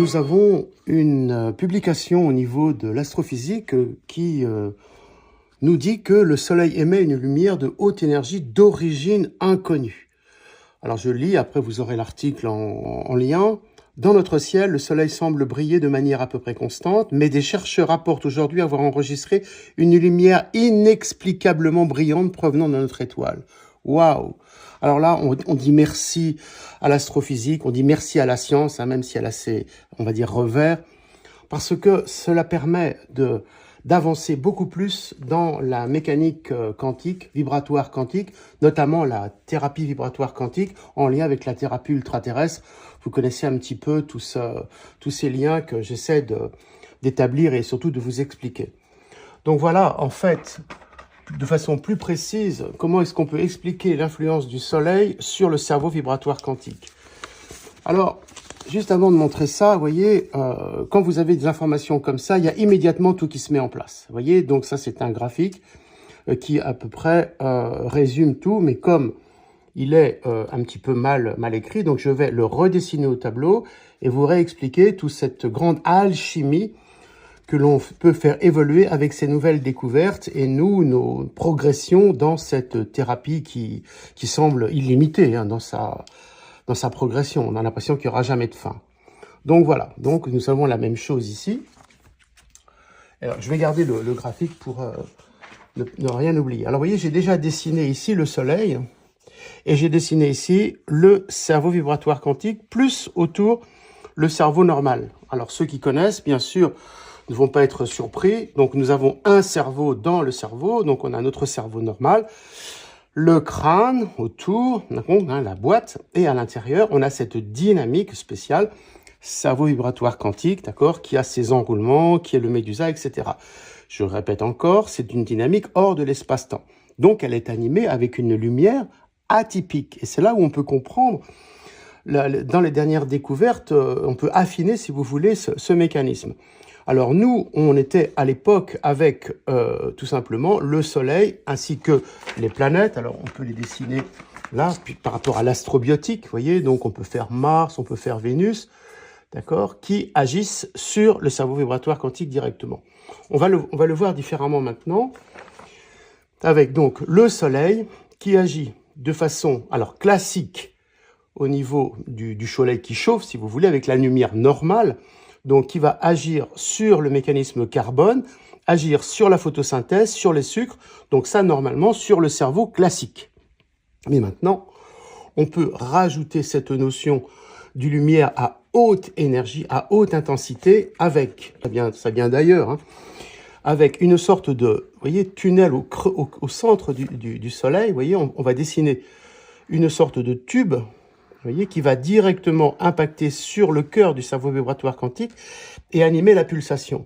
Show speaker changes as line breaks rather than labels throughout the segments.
nous avons une publication au niveau de l'astrophysique qui nous dit que le Soleil émet une lumière de haute énergie d'origine inconnue. Alors je lis, après vous aurez l'article en lien. Dans notre ciel, le Soleil semble briller de manière à peu près constante, mais des chercheurs rapportent aujourd'hui avoir enregistré une lumière inexplicablement brillante provenant de notre étoile. Waouh! Alors là, on dit merci à l'astrophysique, on dit merci à la science, même si elle a ses, on va dire, revers, parce que cela permet d'avancer beaucoup plus dans la mécanique quantique, vibratoire quantique, notamment la thérapie vibratoire quantique en lien avec la thérapie ultraterrestre. Vous connaissez un petit peu tous ces liens que j'essaie d'établir et surtout de vous expliquer. Donc voilà, en fait, de façon plus précise, comment est-ce qu'on peut expliquer l'influence du Soleil sur le cerveau vibratoire quantique. Alors, juste avant de montrer ça, vous voyez, quand vous avez des informations comme ça, il y a immédiatement tout qui se met en place. Vous voyez, donc ça c'est un graphique qui à peu près résume tout, mais comme il est un petit peu mal écrit, donc je vais le redessiner au tableau et vous réexpliquer toute cette grande alchimie que l'on peut faire évoluer avec ces nouvelles découvertes et nos progressions dans cette thérapie qui semble illimitée dans sa progression. On a l'impression qu'il n'y aura jamais de fin. Donc voilà, donc nous avons la même chose ici. Alors, je vais garder le graphique pour ne rien oublier. Alors vous voyez, j'ai déjà dessiné ici le Soleil et j'ai dessiné ici le cerveau vibratoire quantique plus autour le cerveau normal. Alors ceux qui connaissent, bien sûr, ne vont pas être surpris. Donc nous avons un cerveau dans le cerveau, donc on a notre cerveau normal, le crâne autour, la boîte, et à l'intérieur, on a cette dynamique spéciale, cerveau vibratoire quantique, d'accord, qui a ses enroulements, qui est le médusa, etc. Je répète encore, c'est une dynamique hors de l'espace-temps. Donc elle est animée avec une lumière atypique. Et c'est là où on peut comprendre, dans les dernières découvertes, on peut affiner, si vous voulez, ce mécanisme. Alors nous, on était à l'époque avec tout simplement le Soleil ainsi que les planètes. Alors on peut les dessiner là, puis par rapport à l'astrobiotique, vous voyez, donc on peut faire Mars, on peut faire Vénus, d'accord, qui agissent sur le cerveau vibratoire quantique directement. On va le voir différemment maintenant, avec donc le Soleil qui agit de façon alors classique au niveau du Soleil qui chauffe, si vous voulez, avec la lumière normale, donc qui va agir sur le mécanisme carbone, agir sur la photosynthèse, sur les sucres, donc ça normalement sur le cerveau classique. Mais maintenant, on peut rajouter cette notion de lumière à haute énergie, à haute intensité, avec, ça vient d'ailleurs, avec une sorte de, vous voyez, tunnel au centre du Soleil, vous voyez, on va dessiner une sorte de tube, vous voyez, qui va directement impacter sur le cœur du cerveau vibratoire quantique et animer la pulsation.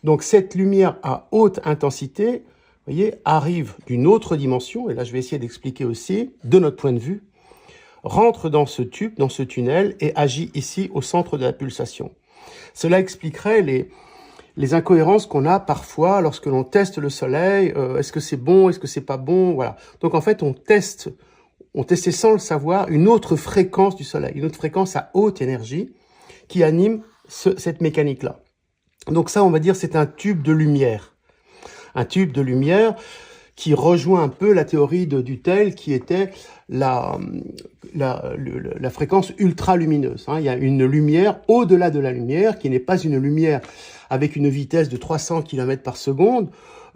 Donc cette lumière à haute intensité, vous voyez, arrive d'une autre dimension, et là je vais essayer d'expliquer aussi, de notre point de vue, rentre dans ce tube, dans ce tunnel, et agit ici au centre de la pulsation. Cela expliquerait les incohérences qu'on a parfois lorsque l'on teste le Soleil, est-ce que c'est bon, est-ce que c'est pas bon, voilà. Donc en fait on testait sans le savoir une autre fréquence du Soleil, une autre fréquence à haute énergie qui anime cette mécanique-là. Donc ça, on va dire, c'est un tube de lumière. Un tube de lumière qui rejoint un peu la théorie de Dutel qui était la fréquence ultralumineuse. Il y a une lumière au-delà de la lumière qui n'est pas une lumière avec une vitesse de 300 km par seconde,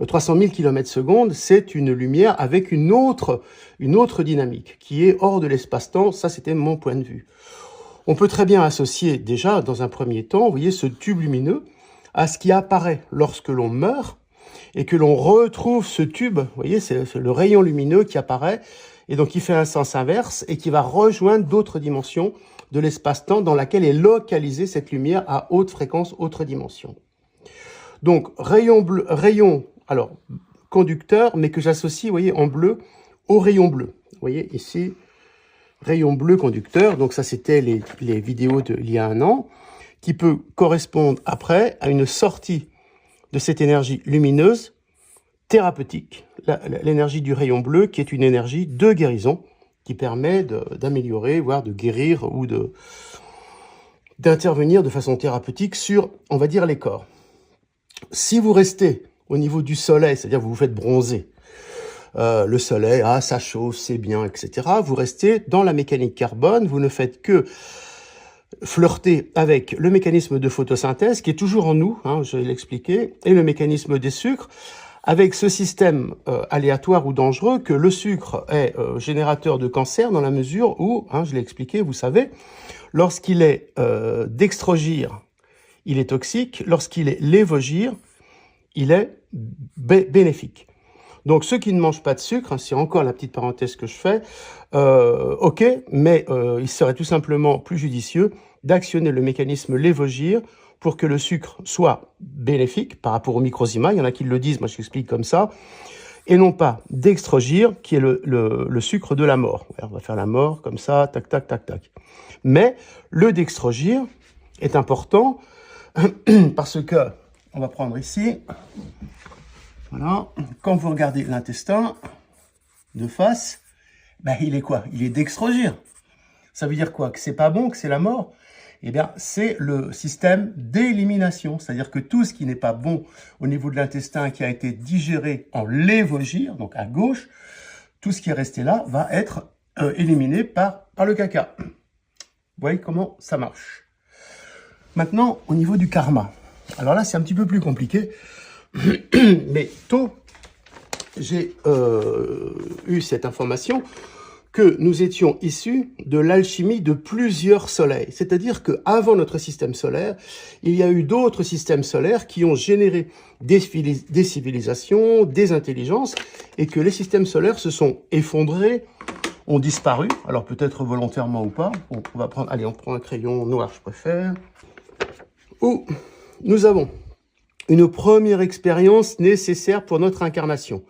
300 000 km/s, c'est une lumière avec une autre dynamique qui est hors de l'espace-temps. Ça, c'était mon point de vue. On peut très bien associer déjà, dans un premier temps, vous voyez, ce tube lumineux à ce qui apparaît lorsque l'on meurt et que l'on retrouve ce tube, vous voyez, c'est le rayon lumineux qui apparaît et donc qui fait un sens inverse et qui va rejoindre d'autres dimensions de l'espace-temps dans laquelle est localisée cette lumière à haute fréquence, autre dimension. Donc, rayon alors, conducteur, mais que j'associe, vous voyez, en bleu, au rayon bleu. Vous voyez, ici, rayon bleu conducteur. Donc, ça, c'était les vidéos d'il y a un an, qui peut correspondre après à une sortie de cette énergie lumineuse thérapeutique, l'énergie du rayon bleu, qui est une énergie de guérison, qui permet d'améliorer, voire de guérir ou d'intervenir de façon thérapeutique sur, on va dire, les corps. Si vous restez au niveau du soleil, c'est-à-dire vous vous faites bronzer, le soleil, ça chauffe, c'est bien, etc. Vous restez dans la mécanique carbone, vous ne faites que flirter avec le mécanisme de photosynthèse qui est toujours en nous, je vais l'expliquer, et le mécanisme des sucres, avec ce système aléatoire ou dangereux que le sucre est générateur de cancer dans la mesure où, je l'ai expliqué, vous savez, lorsqu'il est dextrogire, il est toxique, lorsqu'il est lévogire, il est bénéfique. Donc ceux qui ne mangent pas de sucre, c'est encore la petite parenthèse que je fais, ok, mais il serait tout simplement plus judicieux d'actionner le mécanisme lévogire pour que le sucre soit bénéfique par rapport au microzyma, il y en a qui le disent, moi je l'explique comme ça, et non pas dextrogire, qui est le sucre de la mort. On va faire la mort comme ça, tac, tac, tac, tac. Mais le dextrogire est important parce que, on va prendre ici, voilà, quand vous regardez l'intestin de face, il est quoi? Il est dextrogire. Ça veut dire quoi? Que c'est pas bon, que c'est la mort? Eh bien, c'est le système d'élimination. C'est-à-dire que tout ce qui n'est pas bon au niveau de l'intestin, qui a été digéré en lévogire, donc à gauche, tout ce qui est resté là va être éliminé par le caca. Vous voyez comment ça marche. Maintenant, au niveau du karma. Alors là, c'est un petit peu plus compliqué. Mais tôt, j'ai eu cette information que nous étions issus de l'alchimie de plusieurs soleils. C'est-à-dire qu'avant notre système solaire, il y a eu d'autres systèmes solaires qui ont généré des civilisations, des intelligences, et que les systèmes solaires se sont effondrés, ont disparu, alors peut-être volontairement ou pas. Bon, on prend un crayon noir, je préfère. Où nous avons une première expérience nécessaire pour notre incarnation.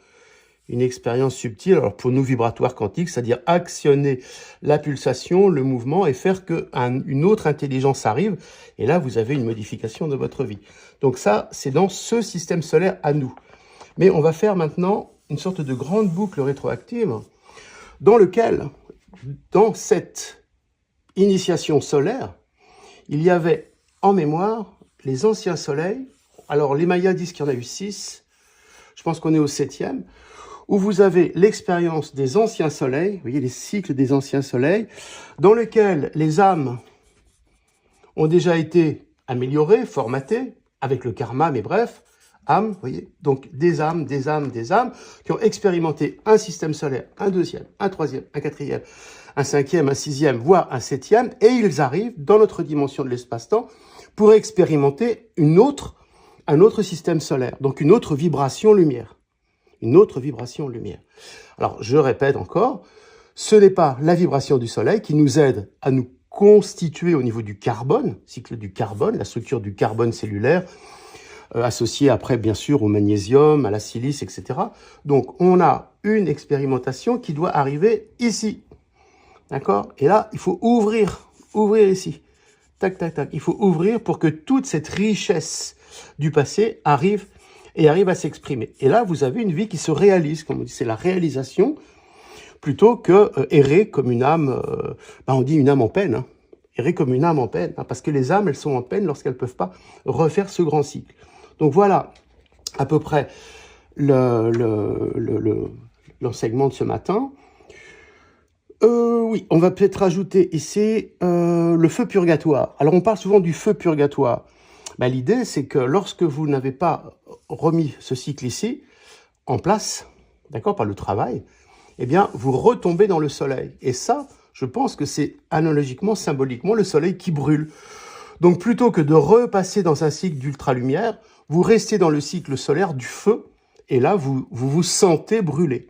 Une expérience subtile, alors pour nous vibratoires quantiques, c'est-à-dire actionner la pulsation, le mouvement et faire qu'une autre intelligence arrive. Et là, vous avez une modification de votre vie. Donc ça, c'est dans ce système solaire à nous. Mais on va faire maintenant une sorte de grande boucle rétroactive dans lequel, dans cette initiation solaire, il y avait en mémoire les anciens soleils. Alors les Mayas disent qu'il y en a eu 6. Je pense qu'on est au 7e. Où vous avez l'expérience des anciens soleils, vous voyez les cycles des anciens soleils, dans lesquels les âmes ont déjà été améliorées, formatées, avec le karma, mais bref, âmes, vous voyez, donc des âmes, qui ont expérimenté un système solaire, un deuxième, un troisième, un quatrième, un cinquième, un sixième, voire un septième, et ils arrivent dans notre dimension de l'espace-temps pour expérimenter un autre système solaire, donc une autre vibration lumière. Une autre vibration lumière. Alors, je répète encore, ce n'est pas la vibration du soleil qui nous aide à nous constituer au niveau du carbone, cycle du carbone, la structure du carbone cellulaire, associée après, bien sûr, au magnésium, à la silice, etc. Donc, on a une expérimentation qui doit arriver ici. D'accord? Et là, il faut ouvrir ici. Tac, tac, tac. Il faut ouvrir pour que toute cette richesse du passé arrive à s'exprimer. Et là, vous avez une vie qui se réalise, comme on dit, c'est la réalisation, plutôt que errer comme une âme, on dit une âme en peine, errer comme une âme en peine, parce que les âmes, elles sont en peine lorsqu'elles ne peuvent pas refaire ce grand cycle. Donc voilà, à peu près l'enseignement de ce matin. Oui, on va peut-être rajouter ici le feu purgatoire. Alors on parle souvent du feu purgatoire. L'idée, c'est que lorsque vous n'avez pas remis ce cycle ici en place, d'accord, par le travail, eh bien, vous retombez dans le soleil. Et ça, je pense que c'est analogiquement, symboliquement, le soleil qui brûle. Donc, plutôt que de repasser dans un cycle d'ultralumière, vous restez dans le cycle solaire du feu, et là, vous sentez brûler.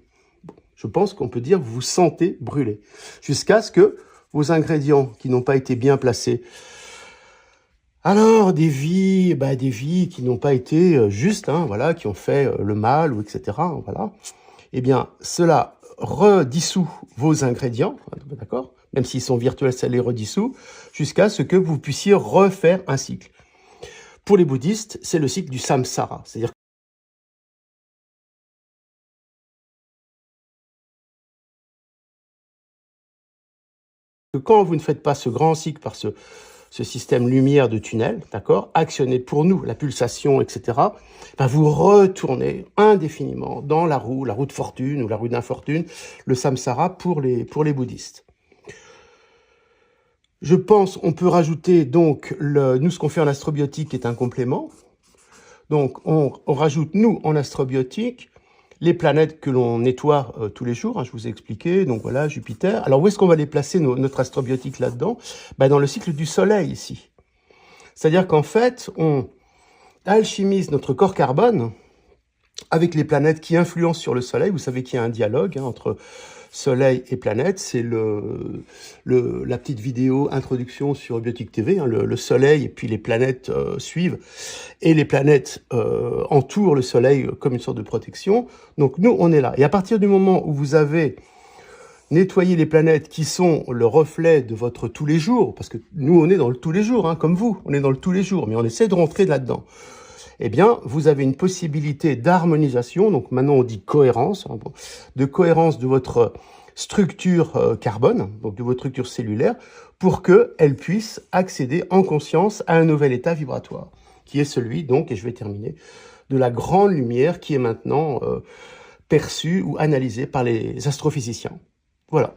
Je pense qu'on peut dire vous sentez brûler, jusqu'à ce que vos ingrédients qui n'ont pas été bien placés, alors, des vies qui n'ont pas été justes, voilà, qui ont fait le mal, ou etc., voilà. Eh bien, cela redissout vos ingrédients, d'accord? Même s'ils sont virtuels, ça les redissout, jusqu'à ce que vous puissiez refaire un cycle. Pour les bouddhistes, c'est le cycle du samsara, c'est-à-dire que quand vous ne faites pas ce grand cycle par ce système lumière de tunnel, d'accord, actionner pour nous la pulsation, etc., ben vous retournez indéfiniment dans la roue de fortune ou la roue d'infortune, le samsara pour les bouddhistes. Je pense on peut rajouter donc, nous ce qu'on fait en astrobiotique est un complément. Donc on rajoute nous en astrobiotique les planètes que l'on nettoie tous les jours, hein, je vous ai expliqué, donc voilà, Jupiter. Alors où est-ce qu'on va les placer, notre astrobiotique là-dedans? Ben, dans le cycle du Soleil ici. C'est-à-dire qu'en fait, on alchimise notre corps carbone avec les planètes qui influencent sur le Soleil. Vous savez qu'il y a un dialogue entre Soleil et planète, c'est la petite vidéo introduction sur Biotique TV, hein, le Soleil et puis les planètes suivent, et les planètes entourent le Soleil comme une sorte de protection. Donc nous, on est là. Et à partir du moment où vous avez nettoyé les planètes qui sont le reflet de votre tous les jours, parce que nous, on est dans le tous les jours, hein, comme vous, on est dans le tous les jours, mais on essaie de rentrer là-dedans. Eh bien, vous avez une possibilité d'harmonisation, donc maintenant on dit cohérence, hein, de cohérence de votre structure carbone, donc de votre structure cellulaire, pour qu'elle puisse accéder en conscience à un nouvel état vibratoire, qui est celui, donc, et je vais terminer, de la grande lumière qui est maintenant perçue ou analysée par les astrophysiciens. Voilà.